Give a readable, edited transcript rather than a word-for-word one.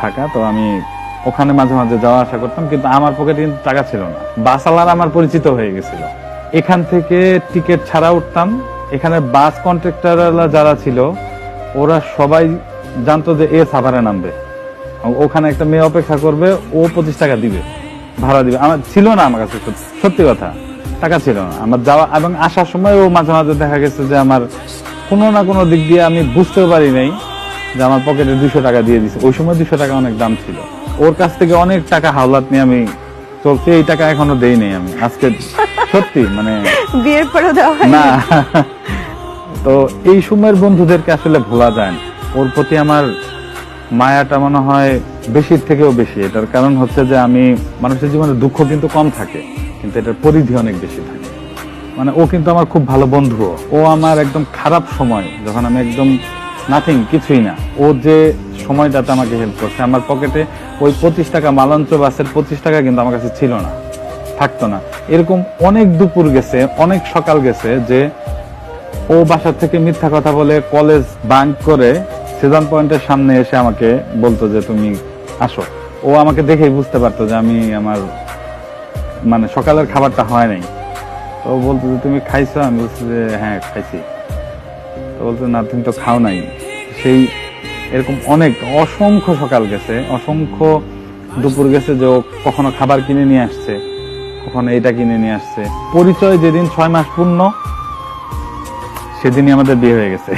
থাকা, তো আমি ওখানে মাঝে মাঝে যাওয়া আসা করতাম, কিন্তু আমার পকেটে কিন্তু টাকা ছিল না। বাসওয়ালার আমার পরিচিত হয়ে গেছিল। এখান থেকে টিকিট ছাড়া উঠতাম, এখানে বাস কন্ট্রাক্টর যারা ছিল ওরা সবাই জানতো যে এ সাভারে নামবে, ওখানে একটা মেয়ে অপেক্ষা করবে, ও 25 টাকা দিবে, ভাড়া দিবে। আমার ছিল না, আমার কাছে সত্যি কথা টাকা ছিল না আমার যাওয়া এবং আসার সময়। ও মাঝে মাঝে দেখা গেছে যে আমার কোনো না কোনো দিক দিয়ে আমি বুঝতেও পারি নাই যে আমার পকেটে 200 টাকা দিয়ে দিছে। ওই সময় 200 টাকা অনেক দাম ছিল। ওর কাছ থেকে অনেক টাকা হাওলাত নিয়ে আমি চলছি, এই টাকা এখনো দেই নাই আমি আজকে, সত্যি মানে বিয়ের পরে দেওয়া হয় না। তো এই সময়ের বন্ধুদেরকে আসলে ভোলা যায় না। ওর প্রতি আমার মায়াটা মনে হয় বেশির থেকেও বেশি। এটার কারণ হচ্ছে যে আমি, মানুষের জীবনে দুঃখ কিন্তু কম থাকে, কিন্তু এটার পরিধি অনেক বেশি থাকে। মানে ও কিন্তু আমার খুব ভালো বন্ধু। ও আমার একদম খারাপ সময়, যখন আমি একদম নাথিং, কিছুই না, ও যে সময়টাতে আমাকে হেল্প করছে। আমার পকেটে ওই 25 টাকা, মালঞ্চ বাসের 25 টাকা কিন্তু আমার কাছে ছিল না, থাকতো না। এরকম অনেক দুপুর গেছে, অনেক সকাল গেছে যে ও বাসা থেকে মিথ্যা কথা বলে কলেজ বাঙ্ক করে সিজন পয়েন্টের সামনে এসে আমাকে বলতো যে তুমি আসো। ও আমাকে দেখেই বুঝতে পারতো যে আমি, আমার মানে সকালের খাবারটা হয় নাই। তো ও বলতো যে তুমি খাইছো? আমি বলছি যে হ্যাঁ খাইছি। তো বলতো না তুমি তো খাও নাই। সেই এরকম অনেক অসংখ্য সকাল গেছে, অসংখ্য দুপুর গেছে যে ও কখনো খাবার কিনে নিয়ে আসছে, কখনো এটা কিনে নিয়ে আসছে। পরিচয় যেদিন 6 মাস পূর্ণ, সেদিনই আমাদের বিয়ে হয়ে গেছে।